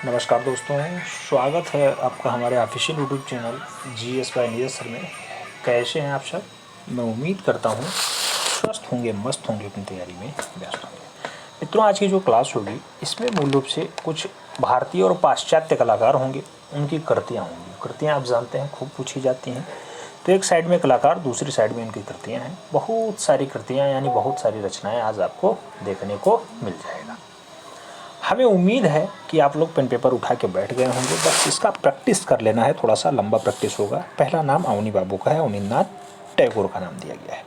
नमस्कार दोस्तों, स्वागत है आपका हमारे official YouTube channel GS by Neeraj sir में। कैसे हैं आप सब? मैं उम्मीद करता हूँ स्वस्थ होंगे, मस्त होंगे, अपनी तैयारी में व्यस्त होंगे। मित्रों, आज की जो क्लास होगी इसमें मूल रूप से कुछ भारतीय और पाश्चात्य कलाकार होंगे, उनकी कृतियाँ होंगी। कृतियाँ आप जानते हैं खूब पूछी जाती हैं। तो एक साइड में कलाकार, दूसरी साइड में उनकी कृतियाँ हैं। बहुत सारी कृतियाँ यानी बहुत सारी रचनाएँ आज आपको देखने को मिल जाएगा। हमें उम्मीद है कि आप लोग पेन पेपर उठा के बैठ गए होंगे। बस इसका प्रैक्टिस कर लेना है, थोड़ा सा लंबा प्रैक्टिस होगा। पहला नाम अवनी बाबू का है, अवनींद्रनाथ टैगोर का नाम दिया गया है।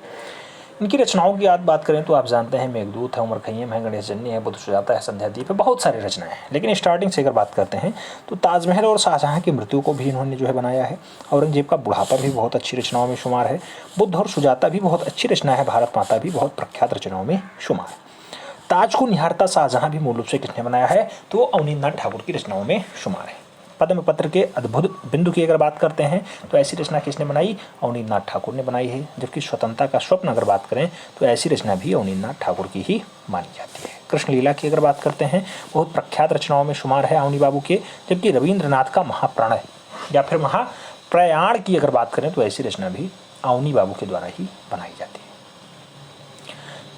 इनकी रचनाओं की आज बात करें तो आप जानते हैं मेघदूत है, उमर खैयम है, गणेश जन्नी है, बुद्ध सुजाता है, संध्यादीप है, बहुत सारी रचनाएं हैं। लेकिन स्टार्टिंग से अगर बात करते हैं तो ताजमहल और शाहजहां की मृत्यु को भी इन्होंने जो है बनाया है। औरंगजेब का बुढ़ापा भी बहुत अच्छी रचनाओं में शुमार है। बुद्ध और सुजाता भी बहुत अच्छी रचना है। भारत माता भी बहुत प्रख्यात रचनाओं में शुमार है। ताज को निहारता शाहजहां भी मूल रूप से किसने बनाया है? तो वो अवनींद्रनाथ ठाकुर की रचनाओं में शुमार है। पद्म पत्र के अद्भुत बिंदु की अगर बात करते हैं तो ऐसी रचना किसने बनाई? अवनींद्रनाथ ठाकुर ने बनाई है। जबकि स्वतंत्रता का स्वप्न अगर बात करें तो ऐसी रचना भी अवनींद्रनाथ ठाकुर की ही मानी जाती है। कृष्ण लीला की अगर बात करते हैं, बहुत प्रख्यात रचनाओं में शुमार है अवनी बाबू के। जबकि रविंद्रनाथ का महाप्राणय या फिर महाप्रयाण की अगर बात करें तो ऐसी रचना भी अवनी बाबू के द्वारा ही बनाई जाती है।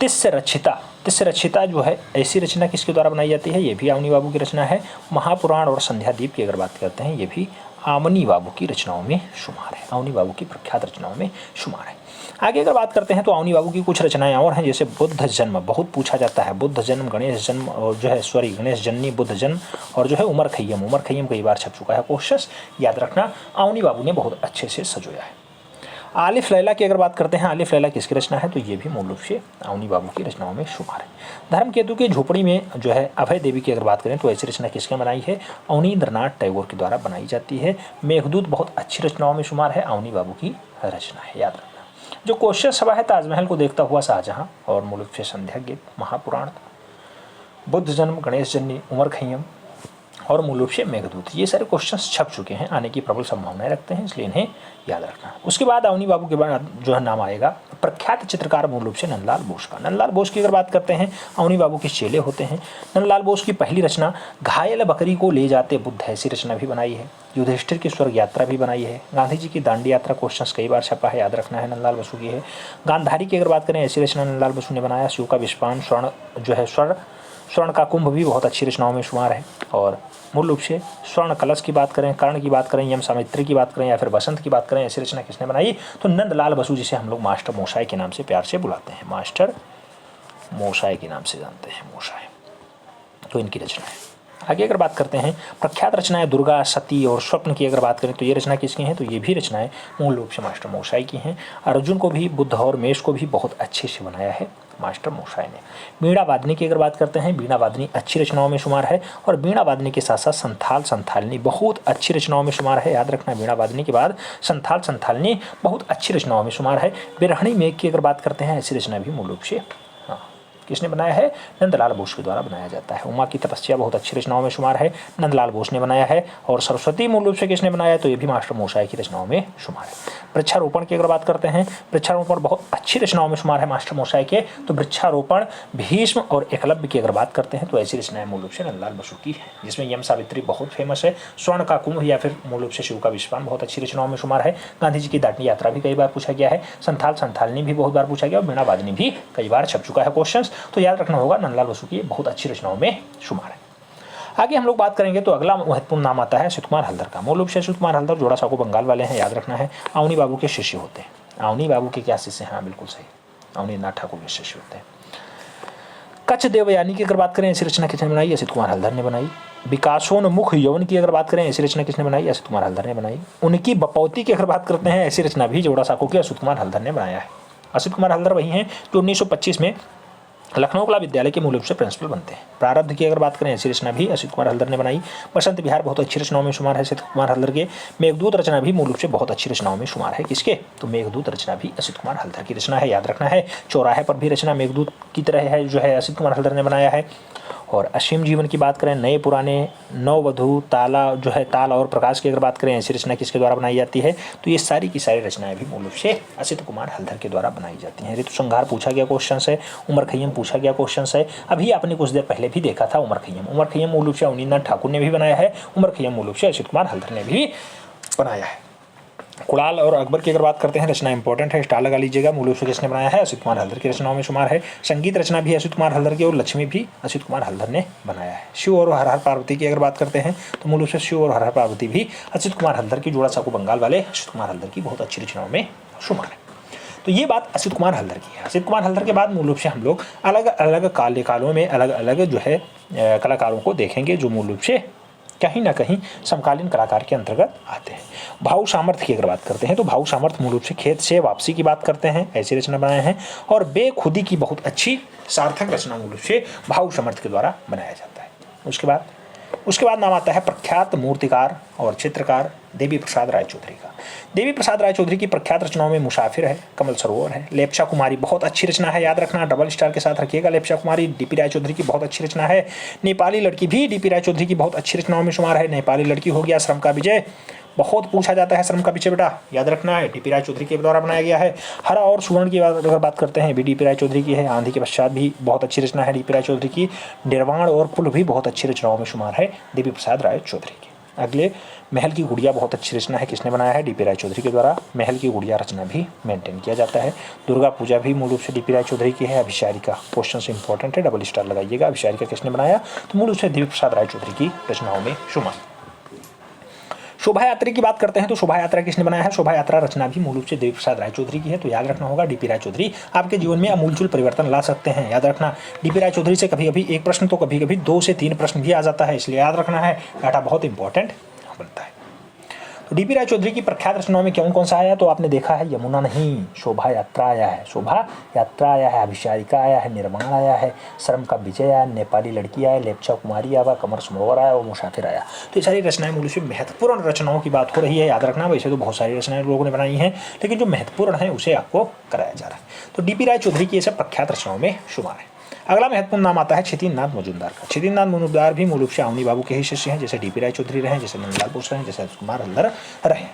तिस्य रक्षिता जो है, ऐसी रचना किसके द्वारा बनाई जाती है? ये भी अवनी बाबू की रचना है। महापुराण और संध्यादीप की अगर बात करते हैं, ये भी अवनी बाबू की रचनाओं में शुमार है। अवनी बाबू की प्रख्यात रचनाओं में शुमार है। आगे अगर बात करते हैं तो अवनी बाबू की कुछ रचनाएं और हैं, जैसे बुद्ध जन्म, बहुत पूछा जाता है। बुद्ध जन्म, गणेश जन्म और जो है गणेश जन्नी, बुद्ध जन्म और जो है उमर खैयम कई बार छप चुका है। क्वेश्चन याद रखना, अवनी बाबू ने बहुत अच्छे से सजोया है। आलिफ लैला की अगर बात करते हैं, आलिफ लैला किसकी रचना है? तो ये भी मूल रूप से अवनी बाबू की रचनाओं में शुमार है। धर्मकेतु की झोपड़ी में जो है अभय देवी की अगर बात करें तो ऐसी रचना किसने बनाई है? अवनींद्रनाथ टैगोर के द्वारा बनाई जाती है। मेघदूत बहुत अच्छी रचनाओं में शुमार है, अवनी बाबू की रचना है, याद रखना। जो क्वेश्चन सभा है, ताजमहल को देखता हुआ शाहजहां और मूल रूप से संध्यादीप, महापुराण, बुद्ध जन्म, गणेश जन्नी, उमर खैयम और मूल रूप से मेघदूत, ये सारे क्वेश्चंस छप चुके हैं, आने की प्रबल संभावनाएं रखते हैं, इसलिए इन्हें याद रखना। उसके बाद अवनी बाबू के बाद जो है नाम आएगा प्रख्यात चित्रकार मूल रूप से नंदलाल बोस का। नंदलाल बोस की अगर बात करते हैं, अवनी बाबू के चेले होते हैं। नंदलाल बोस की पहली रचना घायल बकरी को ले जाते बुद्ध, ऐसी रचना भी बनाई है। युधिष्ठिर की स्वर्ग यात्रा भी बनाई है। गांधी जी की दांडी यात्रा, क्वेश्चन कई बार छपा है, याद रखना है, नंदलाल बसु की है। गांधारी की अगर बात करें, ऐसी रचना नंदलाल बसु ने बनाया। शिव का विस्पान, स्वर्ण का कुंभ भी बहुत अच्छी रचनाओं में शुमार है। और मूल रूप से स्वर्ण कलश की बात करें, कर्ण की बात करें, यम सावित्री की बात करें या फिर बसंत की बात करें, ऐसी रचना किसने बनाई? तो नंदलाल बसु, जिसे हम लोग मास्टर मोशाय के नाम से प्यार से बुलाते हैं, मास्टर मोशाय के नाम से जानते हैं, मोशाय, तो इनकी रचना है। आगे अगर बात करते हैं प्रख्यात रचनाएं दुर्गा, सती और स्वप्न की अगर बात करें तो ये रचना किसकी हैं? तो ये भी रचनाएं मूल रूप से मास्टर मोशाय की हैं। अर्जुन को भी, बुद्ध और मेष को भी बहुत अच्छे से बनाया है मास्टर मोशाय ने। वीणा वादनी की अगर बात करते हैं, वीणा वादनी अच्छी रचनाओं में शुमार है। और वीणा वादनी के साथ साथ संथालनी बहुत अच्छी रचनाओं में शुमार है, याद रखना। वीणा वादनी के बाद संथालनी बहुत अच्छी रचनाओं में शुमार है। बिरहणी मेघ की अगर बात करते हैं, ऐसी रचना भी मूल रूप से किसने बनाया है? नंदलाल बोस के द्वारा बनाया जाता है। उमा की तपस्या बहुत अच्छी रचनाओं में शुमार है, नंदलाल बोस ने बनाया है। और सरस्वती मूल रूप से किसने बनाया? तो ये भी मास्टर मोशाय की रचनाओं में शुमार है। वृक्षारोपण की अगर बात करते हैं, वृक्षारोपण बहुत अच्छी रचनाओं में शुमार है मास्टर मोशाय के। तो वृक्षारोपण, भीष्म और एकलव्य की अगर बात करते हैं तो ऐसी रचनाएं मूल रूप से नंदलाल बसु की है, जिसमें यम सावित्री बहुत फेमस है। स्वर्ण का कुंभ या फिर मूल रूप से शिव का विस्पान बहुत अच्छी रचनाओं में शुमार है। गांधी जी की दांडी यात्रा भी कई बार पूछा गया है। संथालनी भी बहुत बार पूछा गया और वीणा वादनी भी कई बार छप चुका है क्वेश्चन, तो याद रखना होगा नंदलाल बसु की बहुत अच्छी रचनाओं में शुमार है। आगे हम लोग बात करेंगे तो अगला महत्वपूर्ण नाम आता है अच्युत कुमार हल्दर का। मूल रूप से अच्युत कुमार हल्दर जोड़ा साको बंगाल वाले हैं, याद रखना है। अवनी बाबू के शिष्य होते हैं। अवनी बाबू के क्या शिष्य हैं? हाँ, बिल्कुल सही, अवनींद्रनाथ ठाकुर के शिष्य होते हैं। कच्छ देवयानी की अगर बात करें, ऐसी रचना किसने बनाई? अच्युत कुमार हल्दर ने बनाई। विकासोन्मुख यौवन की अगर बात करें, ऐसी रचना किसने बनाई? अच्युत कुमार हल्दर ने बनाई। उनकी बपौती की अगर बात करते हैं, ऐसी रचना भी जोड़ा साको की अच्युत कुमार हल्दर ने बनाया है। अच्युत कुमार हल्दर वही हैं जो 1925 में लखनऊ कला विद्यालय के मूल रूप से प्रिंसिपल बनते हैं। प्रारब्ध की अगर बात करें, ऐसी रचना भी अच्युत कुमार हल्दर ने बनाई। बसंत विहार बहुत अच्छी रचनाओं में शुमार है अच्युत कुमार हल्दर के। मेघदूत रचना भी मूल रूप से बहुत अच्छी रचनाओं में शुमार है, किसके? तो मेघदूत रचना भी अच्युत कुमार हल्दर की रचना है, याद रखना है। चौराहे पर भी रचना मेघदूत की तरह है, जो है अच्युत कुमार हल्दर ने बनाया है। और असीम जीवन की बात करें, नए पुराने, नववधु, ताला जो है ताल और प्रकाश की अगर बात करें, ऐसी रचना किसके द्वारा बनाई जाती है? तो ये सारी की सारी रचनाएं भी मूल रूप से असित कुमार हलधर के द्वारा बनाई जाती हैं। ऋतु संहार पूछा गया क्वेश्चन है, उमर खैयम पूछा गया क्वेश्चन है। अभी आपने कुछ देर पहले भी देखा था उमर खैयम मूल रूप से अवनींद्रनाथ ठाकुर ने भी बनाया है, उमर खैयम मूल रूप से असित कुमार हलधर ने भी बनाया है। कुणाल और अकबर की अगर बात करते हैं, रचना इंपॉर्टेंट है, स्टार लगा लीजिएगा। मूल रूप से किसने बनाया है? असित कुमार हलधर की रचनाओं में शुमार है। संगीत रचना भी असित कुमार हलधर की और लक्ष्मी भी असित कुमार हलधर ने बनाया है। शिव और हर हर पार्वती की अगर बात करते हैं तो मूल रूप से शिव और हर हर पार्वती भी असित कुमार हलधर की, जोड़ा साकू बंगाल वाले असित कुमार हलधर की बहुत अच्छी रचनाओं में शुमार है। तो ये बात असित कुमार हलधर की है। असित कुमार हलधर के बाद मूल रूप से हम लोग अलग अलग कालों में अलग अलग जो है कलाकारों को देखेंगे, जो मूल रूप से कहीं ना कहीं समकालीन कलाकार के अंतर्गत आते हैं। भाव सामर्थ्य की अगर बात करते हैं तो भाव सामर्थ्य मूल रूप से खेत से वापसी की बात करते हैं, ऐसी रचना बनाए हैं। और बेखुदी की बहुत अच्छी सार्थक रचना मूल रूप से भाव सामर्थ्य के द्वारा बनाया जाता है। उसके बाद नाम आता है प्रख्यात मूर्तिकार और चित्रकार देवी प्रसाद रायचौधरी का। देवी प्रसाद रायचौधरी की प्रख्यात रचनाओं में मुसाफिर है, कमल सरोवर है, लेप्चा कुमारी बहुत अच्छी रचना है, याद रखना, डबल स्टार के साथ रखिएगा। लेप्चा कुमारी डीपी रायचौधरी की बहुत अच्छी रचना है। नेपाली लड़की भी डीपी रायचौधरी की बहुत अच्छी रचनाओं में शुमार है। नेपाली लड़की हो गया। श्रम का विजय बहुत पूछा जाता है, श्रम का विजय बेटा याद रखना है, डीपी रायचौधरी के द्वारा बनाया गया है। हरा और सुवर्ण की अगर बात करते हैं भी डीपी रायचौधरी की है। आंधी के पश्चात भी बहुत अच्छी रचना है डीपी रायचौधरी की। निर्वाण और पुल भी बहुत अच्छी रचनाओं में शुमार है देवी प्रसाद रायचौधरी की। अगले महल की गुड़िया बहुत अच्छी रचना है, किसने बनाया है? डीपी रायचौधरी के द्वारा महल की गुड़िया रचना भी मेंटेन किया जाता है। दुर्गा पूजा भी मूल रूप से डीपी रायचौधरी की है। अभिसारिका क्वेश्चन से इंपॉर्टेंट है, डबल स्टार लगाइएगा। अभिसारिका किसने बनाया? तो मूल रूप से देवी प्रसाद रायचौधरी की रचनाओं में शुमार। शोभा यात्रा की बात करते हैं तो शोभा यात्रा किसने बनाया है? शोभा यात्रा रचना भी मूल रूप से देवी प्रसाद रायचौधरी की है, तो याद रखना होगा डीपी रायचौधरी आपके जीवन में अमूलचूल परिवर्तन ला सकते हैं। याद रखना डीपी रायचौधरी से कभी कभी एक प्रश्न तो कभी कभी 2 से 3 प्रश्न भी आ जाता है, इसलिए याद रखना है, डाटा बहुत इंपॉर्टेंट बनता है। तो डीपी रायचौधरी की प्रख्यात रचनाओं में कौन सा आया? तो आपने देखा है यमुना नहीं, शोभा यात्रा आया है, शोभा यात्रा आया है, अभिसारिका आया है, निर्माण आया है, श्रम का विजय आया, नेपाली लड़की आया, लेप्चा कुमारी आया, कमर सरोवर आया और मुसाफिर आया। तो ये सारी रचनाएं मूल से महत्वपूर्ण रचनाओं की बात हो रही है, याद रखना। वैसे तो बहुत सारी रचनाएं लोगों ने बनाई हैं, लेकिन जो महत्वपूर्ण है उसे आपको कराया जा रहा है। तो डीपी रायचौधरी की ये सब प्रख्यात रचनाओं में शुमार है। अगला महत्वपूर्ण नाम आता है छितिननाथ मजूमदार का। छितिननाथ मजूमदार भी मूल रूप से अवनी बाबू के ही शिष्य हैं, जैसे डीपी रायचौधरी रहे, जैसे नंदलाल बोस रहे, जैसे कुमार हलधर रहे।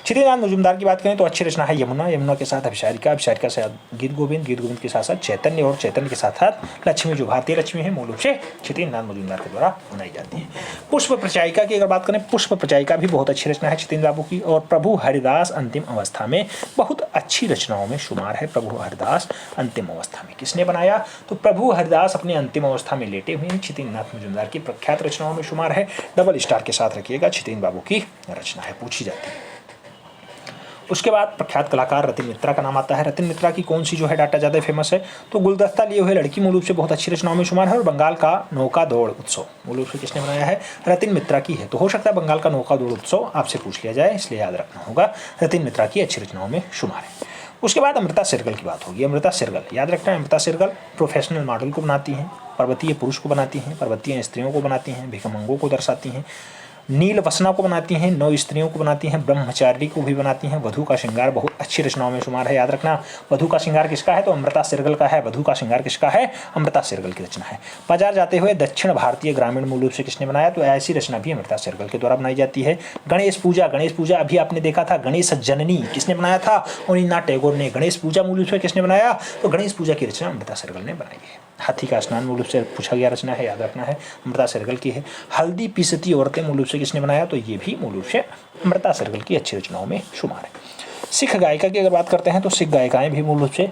छितिननाथ मजूमदार की बात करें तो अच्छी रचना है यमुना के साथ अभिसारिका के साथ गीत गोविंद के साथ साथ चैतन्य और चैतन्य के साथ साथ लक्ष्मी, जो भारतीय लक्ष्मी है मूल रूप से छितिननाथ मजूमदार के द्वारा बनाई जाती है। पुष्प प्रचायिका की अगर बात करें, पुष्प प्रचायिका भी बहुत अच्छी रचना है छितिन बाबू की। और प्रभु हरिदास अंतिम अवस्था में बहुत अच्छी रचनाओं में शुमार है। प्रभु हरिदास अंतिम अवस्था में किसने बनाया? तो प्रभु हरिदास अपने अंतिम अवस्था में लेटे हुए छितिननाथ मजूमदार की प्रख्यात रचनाओं में शुमार है। डबल स्टार के साथ रखिएगा, छितिन बाबू की रचना है, पूछी जाती है। उसके बाद प्रख्यात कलाकार रतिन मित्रा का नाम आता है। रतिन मित्रा की कौन सी जो है डाटा ज़्यादा फेमस है? तो गुलदस्ता लिए हुए लड़की मूल रूप से बहुत अच्छी रचनाओं में शुमार है। और बंगाल का नौका दौड़ उत्सव मूल रूप से किसने बनाया है? रतिन मित्रा की है। तो हो सकता है बंगाल का नौका दौड़ उत्सव आपसे पूछ लिया जाए, इसलिए याद रखना होगा, रतिन मित्रा की अच्छी रचनाओं में शुमार है। उसके बाद अमृता शेरगिल की बात होगी। अमृता शेरगिल याद रखना है, अमृता शेरगिल प्रोफेशनल मॉडल को बनाती हैं, पर्वतीय पुरुष को बनाती हैं, पर्वतीय स्त्रियों को बनाती हैं, भिखमंगों को दर्शाती हैं, नील वसना को बनाती हैं, 9 स्त्रियों को बनाती हैं, ब्रह्मचारी को भी बनाती हैं, वधु का श्रृंगार बहुत अच्छी रचनाओं में शुमार है। याद रखना वधु का श्रृंगार किसका है? तो अमृता शेरगिल का है। वधु का श्रृंगार किसका है? अमृता शेरगिल की रचना है। बाजार जाते हुए दक्षिण भारतीय ग्रामीण मूल रूप से किसने बनाया? तो ऐसी रचना भी अमृता शेरगिल के द्वारा बनाई जाती है। गणेश पूजा अभी आपने देखा था, गणेश जननी किसने बनाया था? अवनींद्रनाथ टैगोर ने। गणेश पूजा मूल रूप से किसने बनाया? तो गणेश पूजा की रचना अमृता शेरगिल ने बनाई है। हाथी का स्नान मूल रूप से पूछा गया रचना है, याद रखना है, अमृता शेरगिल की है। हल्दी पीसती औरतें मूल रूप से किसने बनाया? तो ये भी मूल रूप से अमृता शेरगिल की अच्छी रचनाओं में शुमार है। सिख गायिका की अगर बात करते हैं तो सिख गायिकाएं भी मूल रूप से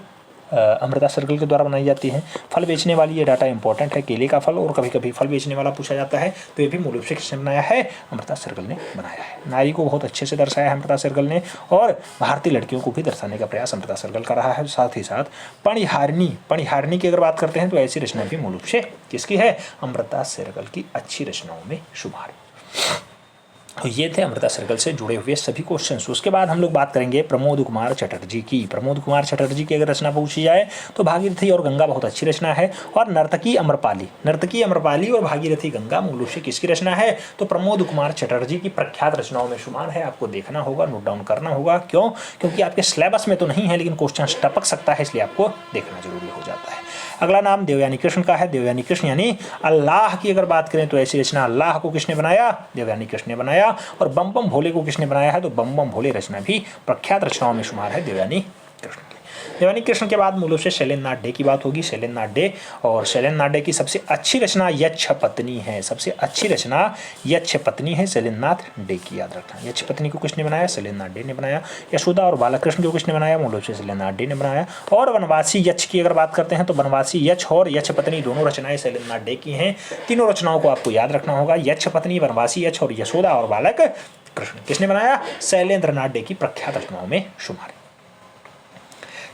अमृता शेरगिल के द्वारा बनाई जाती हैं। फल बेचने वाली, ये डाटा इंपॉर्टेंट है, केले का फल और कभी कभी फल बेचने वाला पूछा जाता है, तो ये भी मूल रूप से किसने बनाया है? अमृता शेरगिल ने बनाया है। नारी को बहुत अच्छे से दर्शाया है अमृता शेरगिल ने, और भारतीय लड़कियों को भी दर्शाने का प्रयास अमृता शेरगिल कर रहा है। साथ ही साथ पणिहारिणी की अगर बात करते हैं तो ऐसी रचना भी मूल रूप से किसकी है? अमृता शेरगिल की अच्छी रचनाओं में शुमार है। तो ये थे अमृता सर्कल से जुड़े हुए सभी क्वेश्चंस। उसके बाद हम लोग बात करेंगे प्रमोद कुमार चटर्जी की। प्रमोद कुमार चटर्जी की अगर रचना पूछी जाए तो भागीरथी और गंगा बहुत अच्छी रचना है। और नर्तकी अम्रपाली और भागीरथी गंगा मूल रूप से किसकी रचना है? तो प्रमोद कुमार चटर्जी की प्रख्यात रचनाओं में शुमार है। आपको देखना होगा, नोट डाउन करना होगा। क्यों? क्योंकि आपके सिलेबस में तो नहीं है, लेकिन क्वेश्चन टपक सकता है, इसलिए आपको देखना जरूरी हो जाता है। अगला नाम देवयानी कृष्ण का है। देवयानी कृष्ण यानी अल्लाह की अगर बात करें तो ऐसी रचना अल्लाह को किसने बनाया? देवयानी कृष्ण ने बनाया। और बम बम भोले को किसने बनाया है? तो बम बम भोले रचना भी प्रख्यात रचनाओं में शुमार है देवयानी कृष्ण की। देवयानी कृष्ण के बाद मूल रूप से शैलेंद्र नाथ डे की बात होगी। शैलेंद्र नाथ डे, और शैलेंद्र नाथ डे की सबसे अच्छी रचना यक्षपत्नी है। सबसे अच्छी रचना यक्षपत्नी है शैलेंद्र नाथ डे की, याद रखना। यक्षपत्नी को किसने बनाया? शैलेंद्र नाथ डे ने बनाया। यशोदा और बालकृष्ण को किसने बनाया? मूल रूप से शैलेंद्र नाथ डे ने बनाया। और वनवासी यक्ष की अगर बात करते हैं तो वनवासी यक्ष और यक्षपत्नी दोनों रचनाएं शैलेंद्र नाथ डे की हैं। तीनों रचनाओं को आपको याद रखना होगा। यक्षपत्नी, वनवासी यक्ष और यशोदा और बालक कृष्ण किसने बनाया? शैलेंद्र नाथ डे की प्रख्यात रचनाओं में शुमार।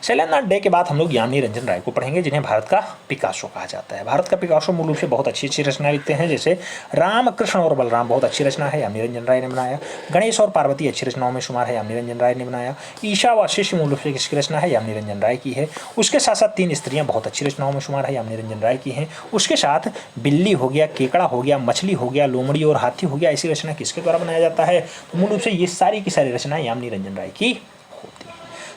शैलेंद्र नाथ डे के बाद हम लोग यामिनी रंजन राय को पढ़ेंगे, जिन्हें भारत का पिकासो कहा जाता है। भारत का पिकासो मूल रूप से बहुत अच्छी अच्छी रचना लिखते हैं, जैसे राम कृष्ण और बलराम बहुत अच्छी रचना है, यामिनी रंजन राय ने बनाया। गणेश और पार्वती अच्छी रचनाओं में शुमार है, यामिनी रंजन राय ने बनाया। ईशा व शिष्य मूल रूप से किसकी रचना है? यामिनी रंजन राय की है। उसके साथ साथ तीन स्त्रियां बहुत अच्छी रचनाओं में शुमार है, यामिनी रंजन राय की हैं। उसके साथ बिल्ली हो गया, केकड़ा हो गया, मछली हो गया, लोमड़ी और हाथी हो गया, ऐसी रचना किसके द्वारा बनाया जाता है? तो मूल रूप से ये सारी की सारी रचनाएं यामिनी रंजन राय की होती है।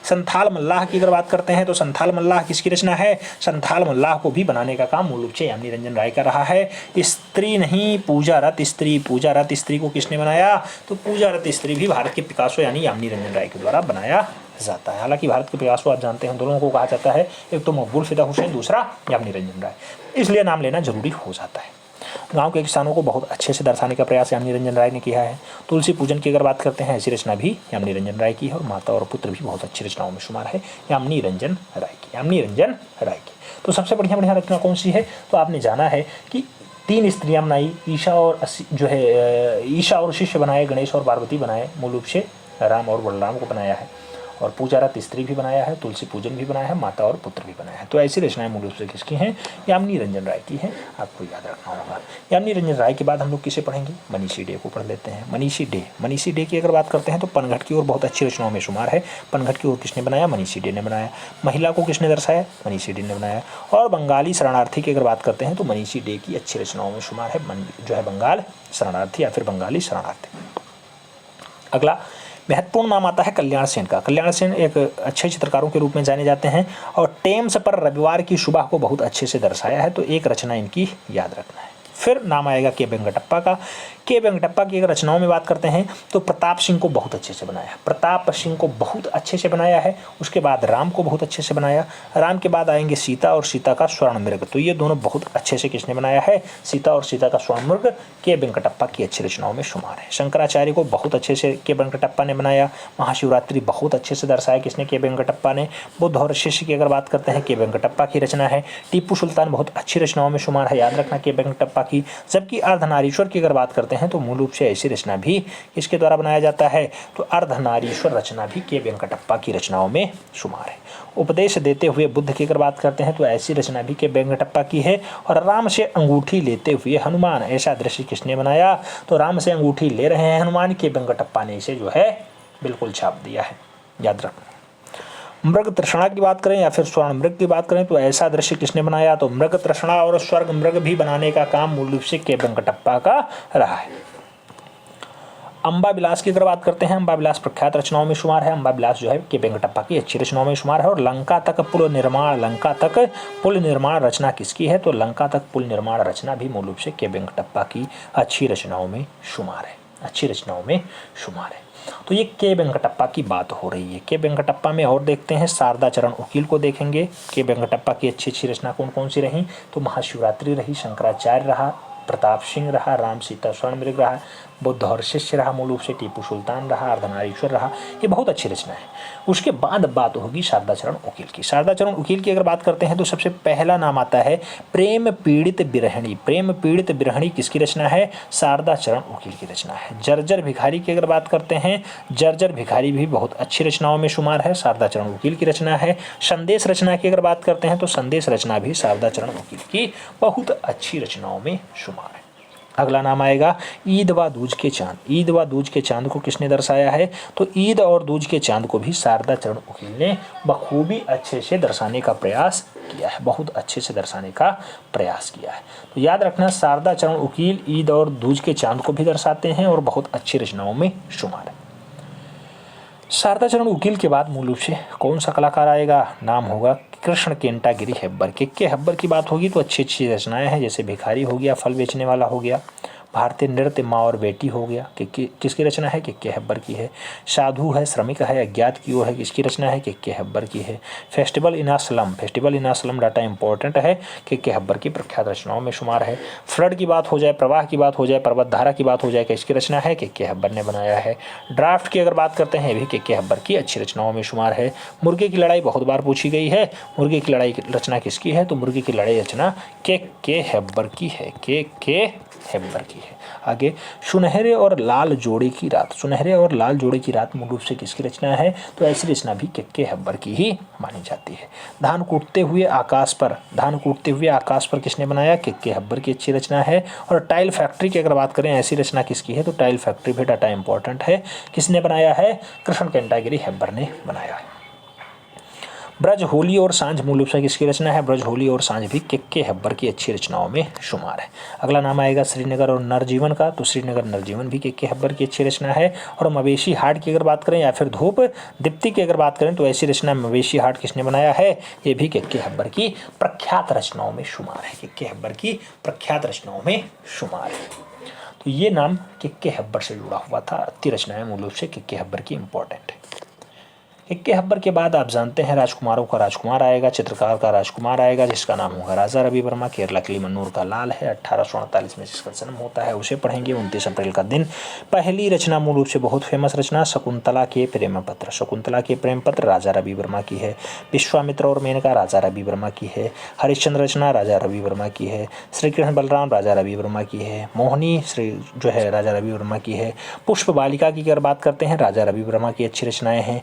संथाल मल्लाह की अगर बात करते हैं तो संथाल मल्लाह किसकी रचना है? संथाल मल्लाह को भी बनाने का काम मूल रूप से यामिनी रंजन राय का रहा है। स्त्री नहीं, पूजा रत स्त्री, पूजा रत स्त्री को किसने बनाया? तो पूजा रत स्त्री भी भारत के पिकासो यानी यामिनी रंजन राय के द्वारा बनाया जाता है। हालांकि भारत के पिकासो आप जानते हैं दोनों को कहा जाता है, एक तो मकबूल फिदा हुसैन, दूसरा यामिनी रंजन राय, इसलिए नाम लेना जरूरी हो जाता है। गांव के किसानों को बहुत अच्छे से दर्शाने का प्रयास यामिनी रंजन राय ने किया है। तुलसी पूजन की अगर बात करते हैं, ऐसी रचना भी यामिनी रंजन राय की है। और माता और पुत्र भी बहुत अच्छी रचनाओं में शुमार है यामिनी रंजन राय की, यामिनी रंजन राय की। तो सबसे बढ़िया रचना कौन सी है? तो आपने जाना है कि तीन स्त्रियां बनाई, ईशा और शिष्य बनाए, गणेश और पार्वती बनाए, मूल रूप से राम और बलराम को बनाया है। और पूजा रत स्त्री भी बनाया है, तुलसी पूजन भी बनाया है, माता और पुत्र भी बनाया है। तो ऐसी रचनाएं मूल रूप से किसकी हैं? यामिनी रंजन राय की हैं, आपको याद रखना होगा। यामिनी रंजन राय के बाद हम लोग किसे पढ़ेंगे? मनीषी डे को पढ़ लेते हैं। मनीषी डे की अगर बात करते हैं तो पनघट की ओर बहुत अच्छी रचनाओं में शुमार है। पनघट की ओर किसने बनाया? मनीषी डे ने बनाया। महिला को किसने दर्शाया? मनीषी डे ने बनाया। और बंगाली शरणार्थी की अगर बात करते हैं तो मनीषी डे की अच्छी रचनाओं में शुमार है, जो है बंगाल शरणार्थी या फिर बंगाली शरणार्थी। अगला महत्वपूर्ण नाम आता है कल्याण सेन का। कल्याण सेन एक अच्छे चित्रकारों के रूप में जाने जाते हैं और टेम्स पर रविवार की सुबह को बहुत अच्छे से दर्शाया है। तो एक रचना इनकी याद रखना है। फिर नाम आएगा के वेंकटप्पा का। के वेंकटप्पा की अगर रचनाओं में बात करते हैं तो प्रताप सिंह को बहुत अच्छे से बनाया, प्रताप सिंह को बहुत अच्छे से बनाया है। उसके बाद राम को बहुत अच्छे से बनाया। राम के बाद आएंगे सीता और सीता का स्वर्ण मृग। तो ये दोनों बहुत अच्छे से किसने बनाया है? सीता और सीता का स्वर्ण मृग के वेंकटप्पा की अच्छी रचनाओं में शुमार है। शंकराचार्य को बहुत अच्छे से के वेंकटप्पा ने बनाया। महाशिवरात्रि बहुत अच्छे से दर्शाया किसने? के वेंकटप्पा ने। बुद्ध और शिष्य की अगर बात करते हैं, के वेंकटप्पा की रचना है। टीपू सुल्तान बहुत अच्छी रचनाओं में शुमार है, याद रखना के वेंकटप्पा की। जबकि अर्धनारीश्वर की अगर बात करते हैं तो मूल रूप से ऐसी रचना भी किसके द्वारा बनाया जाता है? तो अर्धनारीश्वर रचना भी के वेंकटप्पा की रचनाओं में शुमार है। उपदेश देते हुए बुद्ध की अगर बात करते हैं तो ऐसी रचना भी के वेंकटप्पा की है। और राम से अंगूठी लेते हुए हनुमान, ऐसा दृश्य किसने बनाया? तो राम से अंगूठी ले रहे हैं हनुमान, के वेंकटप्पा ने इसे जो है बिल्कुल छाप दिया है, याद रखना। मृग तृष्णा की बात करें या फिर स्वर्ण मृग की बात करें तो ऐसा दृश्य किसने बनाया? तो मृग तृष्णा और स्वर्ग मृग भी बनाने का काम मूल रूप से के वेंकटप्पा का रहा है। अंबा विलास की अगर बात करते हैं, अंबा विलास प्रख्यात रचनाओं में शुमार है। अंबा विलास जो है के वेंकटप्पा की अच्छी रचनाओं में शुमार है। और लंका तक पुल निर्माण रचना किसकी है? तो लंका तक पुल निर्माण रचना भी मूल रूप से के वेंकटप्पा की अच्छी रचनाओं में शुमार है, अच्छी रचनाओं में शुमार है। तो ये के वेंकटप्पा की बात हो रही है। के वेंकटप्पा में और देखते हैं, शारदा चरण उकील को देखेंगे। के वेंकटप्पा की अच्छी अच्छी रचना कौन कौन सी रही? तो महाशिवरात्रि रही, शंकराचार्य रहा, प्रताप सिंह रहा, राम सीता स्वर्ण मृग रहा, बुद्ध और शिष्य रहा, मूल रूप से टीपू सुल्तान रहा, अर्धनारीश्वर रहा। ये बहुत अच्छी रचना है। उसके बाद बात होगी शारदा चरण उकील की। शारदा चरण उकील की अगर बात करते हैं तो सबसे पहला नाम आता है प्रेम पीड़ित बिरहणी। प्रेम पीड़ित बिरहणी किसकी रचना है? शारदा चरण उकील की रचना है। जर्जर भिखारी की अगर बात करते हैं, जर्जर भिखारी भी बहुत अच्छी रचनाओं में शुमार है, शारदा चरण उकील की रचना है। संदेश रचना की अगर बात करते हैं तो संदेश रचना भी शारदा चरण उकील की बहुत अच्छी रचनाओं में शुमार है। अगला नाम आएगा ईद व दूज के चांद। ईद व दूज के चांद को किसने दर्शाया है? तो ईद और दूज के चांद को भी शारदा चरण उकील ने बखूबी अच्छे से दर्शाने का प्रयास किया है, बहुत अच्छे से दर्शाने का प्रयास किया है। तो याद रखना, शारदा चरण उकील ईद और दूज के चांद को भी दर्शाते हैं और बहुत अच्छी रचनाओं में शुमार है। शारदा चरण उकील के बाद मूल रूप से कौन सा कलाकार आएगा? नाम होगा कृष्ण केंटागिरी हेब्बर। के हेब्बर की बात होगी तो अच्छी अच्छी रचनाएं हैं, जैसे भिखारी हो गया, फल बेचने वाला हो गया, भारतीय नृत्य माँ और बेटी हो गया, किसकी रचना है? के हेब्बर की है। साधु है, श्रमिक है, अज्ञात की ओर है, किसकी रचना है? के हेब्बर की है। Festival in a slum, festival in a slum data important है, के हेब्बर की प्रख्यात रचनाओं में शुमार है। फ्लड की बात हो जाए, प्रवाह की बात हो जाए, पर्वत धारा की बात हो जाए, किसकी रचना है? के हेब्बर ने बनाया है। ड्राफ्ट की अगर बात करते हैं, भी के हेब्बर की अच्छी रचनाओं में शुमार है। मुर्गे की लड़ाई बहुत बार पूछी गई है, मुर्गे की लड़ाई की रचना किसकी है? तो मुर्गे की लड़ाई रचना के हेब्बर की है, के हेब्बर की है। आगे सुनहरे और लाल जोड़े की रात, सुनहरे और लाल जोड़े की रात मूल रूप से किसकी रचना है? तो ऐसी रचना भी के हेब्बर की ही मानी जाती है। धान कूटते हुए आकाश पर, धान कूटते हुए आकाश पर किसने बनाया? के हेब्बर की अच्छी रचना है। और टाइल फैक्ट्री की अगर बात करें, ऐसी रचना किसकी है? तो टाइल फैक्ट्री भी डाटा इंपॉर्टेंट है, किसने बनाया है? कृष्ण केंटागिरी हेब्बर ने बनाया है। ब्रज होली और सांझ मूल रूप से किसकी रचना है? ब्रज होली और सांझ भी के हेब्बर की अच्छी रचनाओं में शुमार है। अगला नाम आएगा श्रीनगर और नरजीवन का। तो श्रीनगर नरजीवन भी के हेब्बर की अच्छी रचना है। और मवेशी हाट की अगर बात करें या फिर धूप दीप्ति की अगर बात करें, तो ऐसी रचना मवेशी हाट किसने बनाया है? ये भी के हेब्बर की प्रख्यात रचनाओं में शुमार है, के हेब्बर की प्रख्यात रचनाओं में शुमार है। तो ये नाम के हेब्बर से जुड़ा हुआ था। अच्छी रचनाएं मूल रूप से के हेब्बर की इंपॉर्टेंट है। के हेब्बर के बाद आप जानते हैं राजकुमारों का राजकुमार आएगा, चित्रकार का राजकुमार आएगा, जिसका नाम होगा राजा रवि वर्मा। केरला किलिमन्नूर का लाल है, 1848 में जिसका जन्म होता है उसे पढ़ेंगे। 29 अप्रैल का दिन। पहली रचना मूल रूप से बहुत फेमस रचना शकुंतला के प्रेम पत्र, शकुंतला के प्रेम पत्र राजा रवि वर्मा की है। विश्वामित्र और मेनका राजा रवि वर्मा की है। हरिश्चंद्र रचना राजा रवि वर्मा की है। श्री कृष्ण बलराम राजा रवि वर्मा की है। मोहिनी श्री जो है राजा रवि वर्मा की है। पुष्प बालिका की अगर बात करते हैं, राजा रवि वर्मा की अच्छी रचनाएं हैं।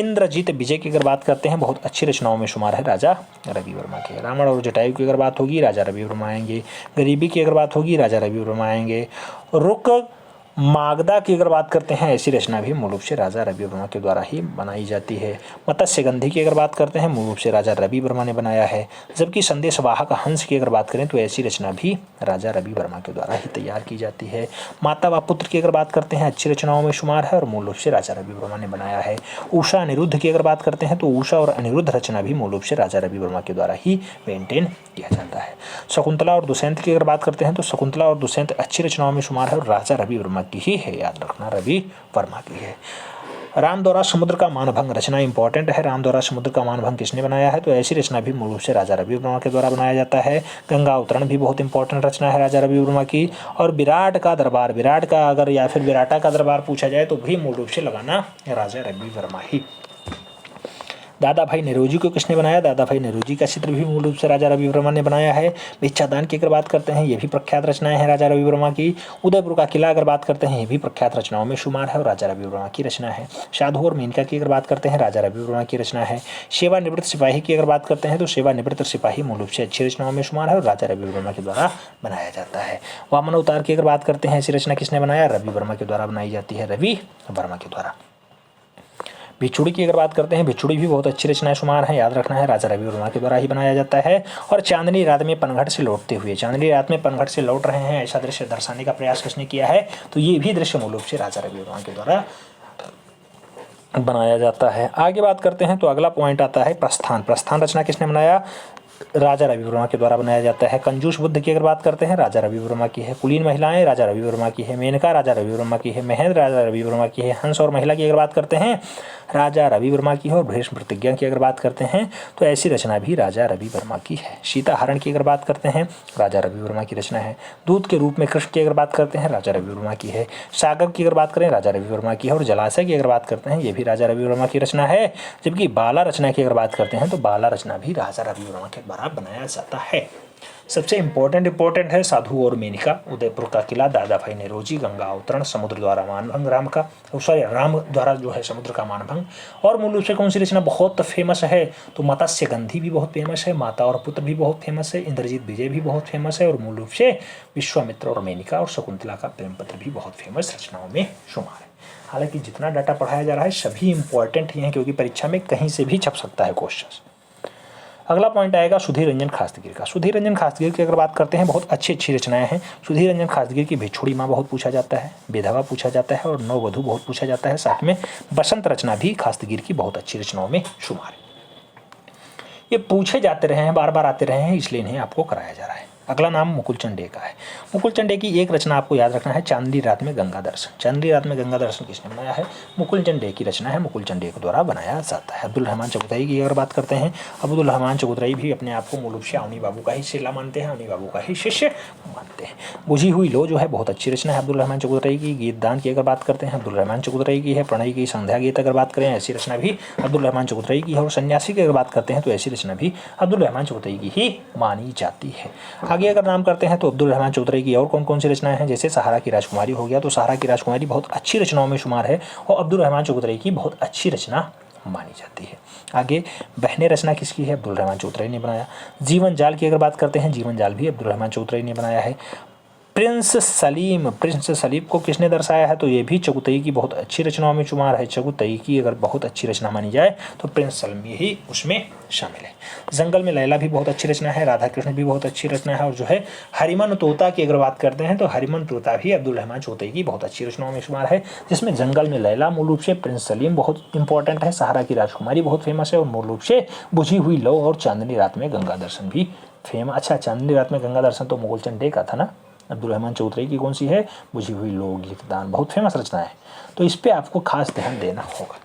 इंद्रजीत विजय की अगर बात करते हैं, बहुत अच्छी रचनाओं में शुमार है, राजा रवि वर्मा के। रावण और जटायु की अगर बात होगी, राजा रवि वर्मा आएंगे। गरीबी की अगर बात होगी, राजा रवि वर्मा आएंगे। रुक मागधा की अगर बात करते हैं, ऐसी रचना भी मूल रूप से राजा रवि वर्मा के द्वारा ही बनाई जाती है। मत्स्यगंधी की अगर बात करते हैं, मूल रूप से राजा रवि वर्मा ने बनाया है। जबकि संदेशवाहक हंस की अगर बात करें, तो ऐसी रचना भी राजा रवि वर्मा के द्वारा ही तैयार की जाती है। माता व पुत्र की अगर बात करते हैं, अच्छी रचनाओं में शुमार है और मूल रूप से राजा रवि वर्मा ने बनाया है। उषा अनिरुद्ध की अगर बात करते हैं, तो उषा और अनिरुद्ध रचना भी मूल रूप से राजा रवि वर्मा के द्वारा ही मेंटेन किया जाता है। शकुंतला और दुष्यंत की अगर बात करते हैं, तो शकुंतला और दुष्यंत अच्छी रचनाओं में शुमार है और राजा रवि वर्मा की ही है, याद रखना रवि वर्मा की है। रामदौरा समुद्र का मानभंग रचना इंपॉर्टेंट है। रामदौरा समुद्र का मानभंग किसने बनाया है? तो ऐसी रचना भी मूल रूप से राजा रवि वर्मा के द्वारा बनाया जाता है। गंगा अवतरण भी बहुत इंपॉर्टेंट रचना है राजा रवि वर्मा की। और विराट का दरबार, विराट का अगर या फिर विराटा का दरबार पूछा जाए, तो भी मूल रूप से लगाना राजा रवि वर्मा ही। दादा भाई नेरोजी को किसने बनाया? दादा भाई नेरोजी का चित्र भी मूल रूप से राजा रवि वर्मा ने बनाया है। भिक्षादान की अगर बात करते हैं, ये भी प्रख्यात रचनाएं हैं राजा रवि वर्मा की। उदयपुर का किला अगर बात करते हैं, ये भी प्रख्यात रचनाओं में शुमार है और राजा रवि वर्मा की रचना है। साधु और मेनका की अगर बात करते हैं, राजा रवि वर्मा की रचना है। सेवानिवृत्त सिपाही की अगर बात करते हैं, तो सेवानिवृत्त सिपाही मूल रूप से अच्छी रचनाओं में शुमार है और राजा रवि वर्मा के द्वारा बनाया जाता है। वामन अवतार की अगर बात करते हैं, ऐसी रचना किसने बनाया? रवि वर्मा के द्वारा बनाई जाती है, रवि वर्मा के द्वारा। भिक्षुड़ी की अगर बात करते हैं, भिक्षुड़ी भी बहुत अच्छी रचनाएं शुमार हैं, याद रखना है राजा रवि वर्मा के द्वारा ही बनाया जाता है। और चांदनी रात में पनघट से लौटते हुए, चांदनी रात में पनघट से लौट रहे हैं, ऐसा दृश्य दर्शाने का प्रयास किसने किया है? तो ये भी दृश्य मूल रूप से राजा रवि वर्मा के द्वारा बनाया जाता है। आगे बात करते हैं, तो अगला पॉइंट आता है प्रस्थान। प्रस्थान रचना किसने बनाया? राजा रवि वर्मा के द्वारा बनाया जाता है। कंजूस बुद्ध की अगर बात करते हैं, राजा रवि वर्मा की है। कुलीन महिलाएं राजा रवि वर्मा की है। मेनका राजा रवि वर्मा की है। महेंद्र राजा रवि वर्मा की है। हंस और महिला की अगर बात करते हैं, राजा रवि वर्मा की है। और भीष्म प्रतिज्ञा की अगर बात करते हैं, तो ऐसी रचना भी राजा रवि वर्मा की है। सीता हरण की अगर बात करते हैं, राजा रवि वर्मा की रचना है। दूत के रूप में कृष्ण की अगर बात करते हैं, राजा रवि वर्मा की है। सागर की अगर बात करें, राजा रवि वर्मा की है। और जलाशय की अगर बात करते हैं, ये भी राजा रवि वर्मा की रचना है। जबकि बाला रचना की अगर बात करते हैं, तो बाला रचना भी राजा रवि वर्मा के द्वारा बनाया जाता है। सबसे इम्पोर्टेंट है साधु और मेनका, उदयपुर का किला, दादा भाई नेरोजी, गंगा अवतरण, समुद्र द्वारा मानभंग राम द्वारा जो है समुद्र का मानभंग। और मूल रूप से कौन सी रचना बहुत फेमस है, तो मत्स्य गंधी भी बहुत फेमस है, माता और पुत्र भी बहुत फेमस है, इंद्रजीत विजय भी बहुत फेमस है, और मूल रूप से विश्वामित्र और मेनका और शकुंतला का प्रेम पत्र भी बहुत फेमस रचनाओं में शुमार है। हालांकि जितना डाटा पढ़ाया जा रहा है सभी इंपॉर्टेंट ही हैं, क्योंकि परीक्षा में कहीं से भी छप सकता है क्वेश्चन। अगला पॉइंट आएगा सुधीर रंजन खासगीर का। सुधीर रंजन खासगीर की अगर बात करते हैं, बहुत अच्छी रचनाएं हैं। सुधीर रंजन खासगीर की भिक्षुड़ी माँ बहुत पूछा जाता है, बेधवा पूछा जाता है, और नववधू बहुत पूछा जाता है। साथ में बसंत रचना भी खासगीर की बहुत अच्छी रचनाओं में शुमार है। ये पूछे जाते रहे हैं, बार बार आते रहे हैं, इसलिए इन्हें आपको कराया जा रहा है। अगला नाम मुकुलचंद डे का है। मुकुलचंद डे की एक रचना आपको याद रखना है, चांदनी रात में गंगा दर्शन। चांदनी रात में गंगा दर्शन किसने बनाया है, मुकुलचंद डे की रचना है, मुकुलचंद डे के द्वारा बनाया जाता है। अब्दुल रहमान चौधरी की अगर बात करते हैं, अब्दुल रहमान चौधरी भी अपने आप को मूल रूप से अवनी बाबू का ही चेला मानते हैं, अवनी बाबू का ही शिष्य मानते हैं। बुझी हुई लो जो है बहुत अच्छी रचना है अब्दुल रहमान चौधरी की। गीतदान की अगर बात करते हैं, अब्दुल रहमान चौधरी की है। प्रणय की संध्या गीत अगर बात करें, ऐसी रचना भी अब्दुल रहमान चौधरी की है। और सन्यासी की अगर बात करते हैं तो ऐसी रचना भी अब्दुल रहमान चौधरी की ही मानी जाती है। आगे अगर नाम करते हैं तो अब्दुल रहमान चौधरी की और कौन कौन सी रचनाएं हैं, जैसे सहारा की राजकुमारी हो गया, तो सहारा की राजकुमारी बहुत अच्छी रचनाओं में शुमार है और अब्दुल रहमान चौधरी की बहुत अच्छी रचना मानी जाती है। आगे बहने रचना किसकी है, अब्दुल रहमान चौधरी ने बनाया। जीवन जाल की अगर बात करते हैं, जीवन जाल भी अब्दुल रहमान चौधरी ने बनाया है। प्रिंस सलीम को किसने दर्शाया है, तो ये भी चगुतई की बहुत अच्छी रचनाओं में शुमार है। चगुतई की अगर बहुत अच्छी रचना मानी जाए तो प्रिंस सलीम ही उसमें शामिल है। जंगल में लैला भी बहुत अच्छी रचना है, राधा कृष्ण भी बहुत अच्छी रचना है। और जो है हरिमन तोता की अगर बात करते हैं तो हरिमन तोता भी अब्दुल रहमान चौधरी की बहुत अच्छी रचनाओं में शुमार है, जिसमें जंगल में लैला मूल रूप से, प्रिंस सलीम बहुत इंपॉर्टेंट है, सहारा की राजकुमारी बहुत फेमस है, और मूल रूप से बुझी हुई लौ और चांदनी रात में गंगा दर्शन भी फेमस। अच्छा, चांदनी रात में गंगा दर्शन तो मुकुलचंद डे का था ना, अब्दुल रहमान चौधरी की कौन सी है, बुझी हुई लो, गीतदान, बहुत फेमस रचना है, तो इस पे आपको खास ध्यान देना होगा।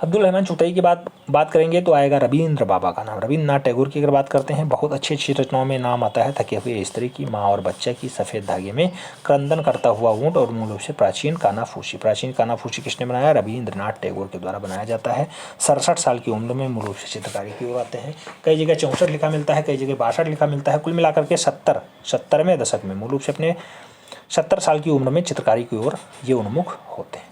अब्दुल रहमान चौधरी की बात करेंगे तो आएगा रविंद्र बाबा का नाम। रविंद्रनाथ टैगोर की अगर बात करते हैं, बहुत अच्छी रचनाओं में नाम आता है थके हुए स्त्री की, माँ और बच्चा की, सफ़ेद धागे में क्रंदन करता हुआ ऊँट, और मूल रूप से प्राचीन कानाफूसी किसने बनाया, रविंद्रनाथ टैगोर के द्वारा बनाया जाता है। 67 साल की उम्र में मूल रूप से चित्रकारी की ओर आते हैं। कई जगह 64 लिखा मिलता है, कई जगह 62 लिखा मिलता है, कुल मिलाकर के 70वें दशक में मूल रूप से अपने 70 साल की उम्र में चित्रकारी की ओर ये उन्मुख होते हैं।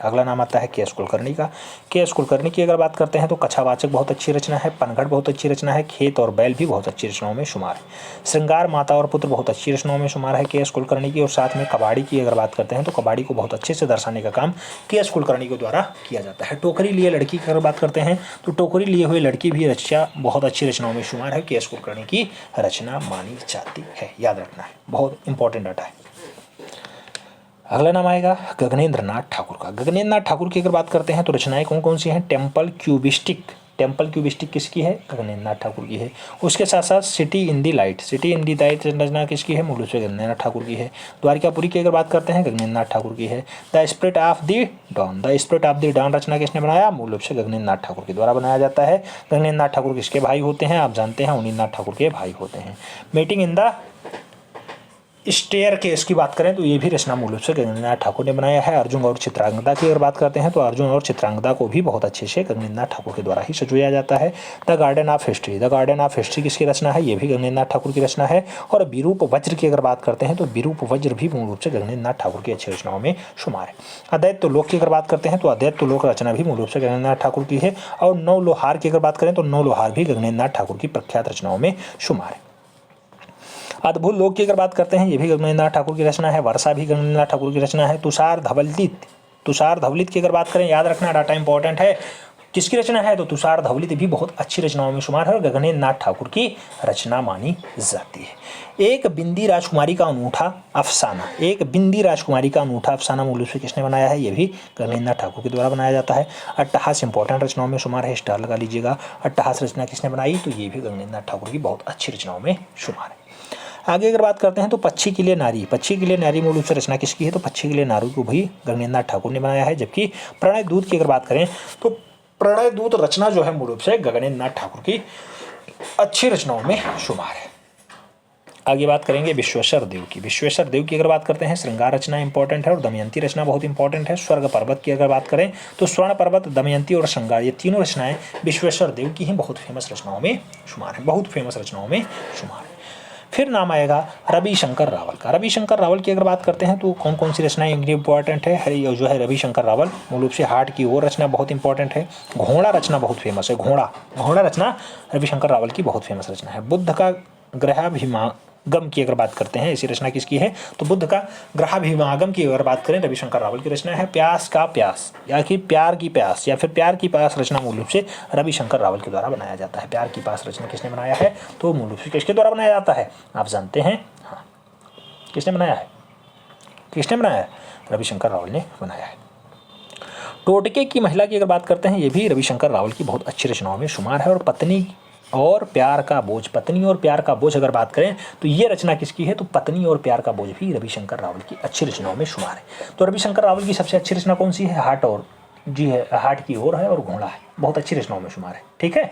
अगला नाम आता है के एस कुलकर्णी का। के एस कुलकर्णी की अगर बात करते हैं तो कछावाचक बहुत अच्छी रचना है, पनघट बहुत अच्छी रचना है, खेत और बैल भी बहुत अच्छी रचनाओं में शुमार है। श्रृंगार, माता और पुत्र बहुत अच्छी रचनाओं में शुमार है के एस कुलकर्णी की। और साथ में कबाड़ी की अगर बात करते हैं तो कबाड़ी को बहुत अच्छे से दर्शाने का काम के एस कुलकर्णी के द्वारा किया जाता है। टोकरी लिए लड़की की अगर बात करते हैं तो टोकरी लिए हुए लड़की भी रचना बहुत अच्छी रचनाओं में शुमार है, के एस कुलकर्णी की रचना मानी जाती है। याद रखना है, बहुत इंपॉर्टेंट डाटा है। अगला नाम आएगा गगनेंद्र नाथ ठाकुर का। गगनेंद्र नाथ ठाकुर की अगर बात करते हैं तो रचनाएं कौन कौन सी हैं, टेम्पल क्यूबिस्टिक किसकी है, गगनेंद्र नाथ ठाकुर की है। उसके साथ साथ सिटी इन दी लाइट रचना किसकी है, मूल रूप से गगनेंद्र नाथ ठाकुर की है। द्वारिकापुरी की अगर बात करते हैं, गगनेंद्र नाथ ठाकुर की है। The spirit of the dawn रचना किसने बनाया, मूल रूप से गगनेंद्र नाथ ठाकुर के द्वारा बनाया जाता है। गगनेंद्र नाथ ठाकुर किसके भाई होते हैं, आप जानते हैं, अवनींद्र नाथ ठाकुर के भाई होते हैं। Meeting in the staircase की बात करें तो ये भी रचना मूल रूप से गगनेंद्र नाथ ठाकुर ने बनाया है। अर्जुन और चित्रांगदा की अगर बात करते हैं तो अर्जुन और चित्रांगदा को भी बहुत अच्छे से गगनेंद्र नाथ ठाकुर के द्वारा ही सजोया जाता है। द गार्डन ऑफ हिस्ट्री किसकी रचना है, ये भी गगनेंद्र नाथ ठाकुर की रचना है। और विरूप वज्र की अगर बात करते हैं तो विरूप वज्र भी मूल रूप से गगनेंद्र नाथ ठाकुर की अच्छी रचनाओं में शुमार है। अदैत्य लोक की अगर बात करते हैं तो अदैत्य लोक रचना भी मूल रूप से गगनेंद्र नाथ ठाकुर की है। और नौ लोहार की अगर बात करें तो नौ लोहार भी गगनेंद्र नाथ ठाकुर की प्रख्यात रचनाओं में शुमार है। अद्भुत लोक की अगर बात करते हैं, ये भी गगनेंद्र नाथ ठाकुर की रचना है। वर्षा भी गगनेंद्र नाथ ठाकुर की रचना है। तुषार धवलित की अगर बात करें, याद रखना डाटा इंपॉर्टेंट है, किसकी रचना है, तो तुषार धवलित भी बहुत अच्छी रचनाओं में शुमार है और गगनेंद्र नाथ ठाकुर की रचना मानी जाती है। एक बिंदी राजकुमारी का अनूठा अफसाना मूल रूप से किसने बनाया है, ये भी गगनेंद्र नाथ ठाकुर के द्वारा बनाया जाता है। अट्टहास इंपॉर्टेंट रचनाओं में शुमार है, स्टार लगा लीजिएगा। अट्टहास रचना किसने बनाई, तो ये भी गगनेंद्र नाथ ठाकुर की बहुत अच्छी रचनाओं में शुमार है। आगे अगर बात करते हैं तो पक्षी के लिए नारी मूल रूप से रचना किसकी है, तो पक्षी के लिए नारी को भी गगनेंद्र नाथ ठाकुर ने बनाया है। जबकि प्रणय दूत की अगर बात करें तो प्रणय दूत रचना जो है मूल रूप से गगनेंद्र नाथ ठाकुर की अच्छी रचनाओं में शुमार है। आगे बात करेंगे विश्वेश्वर देव की। विश्वेश्वर देव की अगर बात करते हैं, श्रृंगार रचना इंपॉर्टेंट है और दमयंती रचना बहुत इंपॉर्टेंट है। स्वर्ग पर्वत की अगर बात करें तो स्वर्ण पर्वत, दमयंती और श्रृंगार, ये तीनों रचनाएं विश्वेश्वर देव की ही बहुत फेमस रचनाओं में शुमार है, बहुत फेमस रचनाओं में शुमार है। फिर नाम आएगा रविशंकर रावल का। रविशंकर रावल की अगर बात करते हैं तो कौन कौन सी रचनाएं इनकी इंपॉर्टेंट है, जो है रविशंकर रावल मूल रूप से हार्ट की ओर रचना बहुत इंपॉर्टेंट है। घोड़ा रचना बहुत फेमस है, घोड़ा रचना रविशंकर रावल की बहुत फेमस रचना है। बुद्ध का ग्रहाभिमागम की अगर बात करते हैं, ऐसी रचना किसकी है, तो बुद्ध का ग्रहाभिमागम की अगर बात करें रविशंकर रावल की रचना है। प्यास का प्यास या कि प्यार की प्यास या फिर प्यार की प्यास रचना मूल रूप से रविशंकर रावल के द्वारा बनाया जाता है। प्यार की प्यास रचना किसने बनाया है, तो मूल रूप से किसके द्वारा बनाया जाता है, आप जानते हैं, हाँ, किसने बनाया है, रविशंकर रावल ने बनाया है। टोटके की महिला की अगर बात करते हैं, ये भी रविशंकर रावल की बहुत अच्छी रचनाओं में शुमार है। और पत्नी और प्यार का बोझ अगर बात करें तो ये रचना किसकी है, तो पत्नी और प्यार का बोझ भी रविशंकर रावल की अच्छी रचनाओं में शुमार है। तो रविशंकर रावल की सबसे अच्छी रचना कौन सी है, हार्ट की ओर है और घोड़ा है, बहुत अच्छी रचनाओं में शुमार है, ठीक है।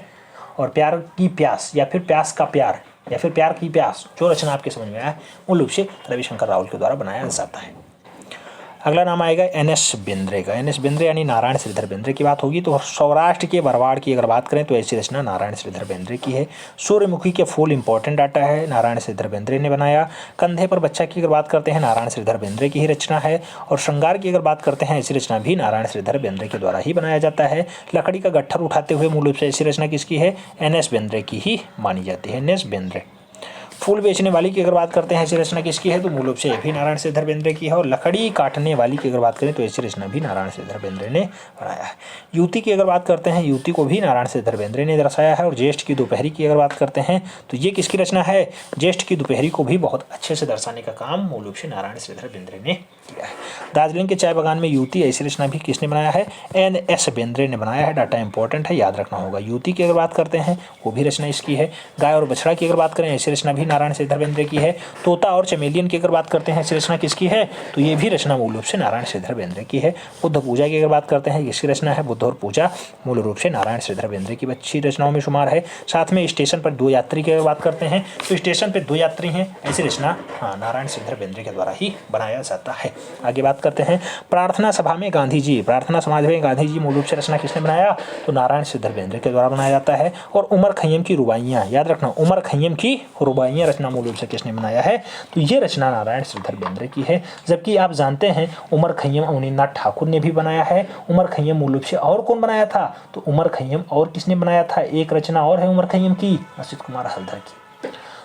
और प्यार की प्यास या फिर प्यास का प्यार या फिर प्यार की प्यास, जो रचना आपके समझ में आया है, मूल रूप से रविशंकर रावल के द्वारा बनाया जाता है। अगला नाम आएगा एन.एस. बेंद्रे का। एन.एस. बेंद्रे यानी नारायण श्रीधर बेंद्रे की बात होगी तो सौराष्ट्र के बरवाड़ की अगर बात करें तो ऐसी रचना नारायण श्रीधर बेंद्रे की है। सूर्यमुखी के फूल इंपॉर्टेंट डाटा है, नारायण श्रीधर बेंद्रे ने बनाया। कंधे पर बच्चा की अगर बात करते हैं, नारायण श्रीधर बेंद्रे की ही रचना है। और श्रृंगार की अगर बात करते हैं, ऐसी रचना भी नारायण श्रीधर बेंद्रे के द्वारा ही बनाया जाता है। लकड़ी का गट्ठर उठाते हुए मूल रूप से ऐसी रचना किसकी है, एन.एस. बेंद्रे की ही मानी जाती है, एन.एस. बेंद्रे। फूल बेचने वाली की अगर बात करते हैं, ऐसी रचना किसकी है, तो मूल रूप से भी नारायण श्रीधर बेंद्रे की है। और लकड़ी काटने वाली की अगर बात करें तो ऐसी रचना भी नारायण श्रीधर बेंद्रे ने बनाया है। युति की अगर बात करते हैं, युति को भी नारायण श्रीधर बेंद्रे ने दर्शाया है। और ज्येष्ठ की दोपहरी की अगर बात करते हैं तो ये किसकी रचना है, ज्येष्ठ की दोपहरी को भी बहुत अच्छे से दर्शाने का काम मूल रूप से नारायण श्रीधर बेंद्रे ने किया है। दार्जिलिंग के चाय बागान में युति, ऐसी रचना भी किसने बनाया है, एन.एस. बेंद्रे ने बनाया है। डाटा इंपॉर्टेंट है, याद रखना होगा। युति की अगर बात करते हैं, वो भी रचना इसकी है। गाय और बछड़ा की अगर बात करें, ऐसी रचना भी नारायण श्रीधर बेंद्रे की है। तोता और चमेलियन की अगर बात करते हैं, ऐसी रचना किसकी है, तो ये भी रचना मूल रूप से नारायण श्रीधर बेंद्रे की है। बुद्ध पूजा की अगर बात करते हैं, इसकी रचना है बुद्ध और पूजा, मूल रूप से नारायण श्रीधर बेंद्रे की अच्छी रचनाओं में शुमार है। साथ में स्टेशन पर 2 यात्री की अगर बात करते हैं तो स्टेशन पर 2 यात्री हैं, ऐसी रचना नारायण श्रीधर बेंद्रे के द्वारा ही बनाया जाता है। आगे बात करते हैं प्रार्थना सभा में गांधी जी, प्रार्थना समाज में गांधी जी मूल रूप से रचना किसने बनाया, तो नारायण श्रीधर बेंद्रे के द्वारा बनाया जाता है। और उमर खय्यम की रुबाइयाँ, याद रखना, उमर खय्यम की रुबाइयाँ रचना मूल रूप से किसने बनाया है, तो ये रचना नारायण श्रीधर बेंद्रे की है। जबकि आप जानते हैं उमर खय्यम अवनींद्रनाथ ठाकुर ने भी बनाया है। उमर खय्यम मूल रूप से और कौन बनाया था, तो उमर खय्यम और किसने बनाया था, एक रचना और है उमर खय्यम की, असित कुमार हल्दर की।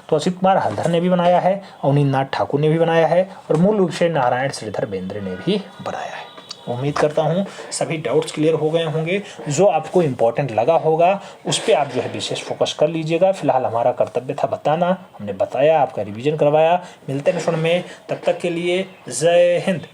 तो असित कुमार हल्दर ने भी बनाया है, अवनींद्रनाथ ठाकुर ने भी बनाया है और मूल रूप से नारायण श्रीधर बेंद्रे ने भी बनाया है। उम्मीद करता हूँ सभी डाउट्स क्लियर हो गए होंगे। जो आपको इम्पोर्टेंट लगा होगा उस पर आप जो है विशेष फोकस कर लीजिएगा। फिलहाल हमारा कर्तव्य था बताना, हमने बताया, आपका रिवीजन करवाया। मिलते हैं नेक्स्ट में, तब तक के लिए जय हिंद।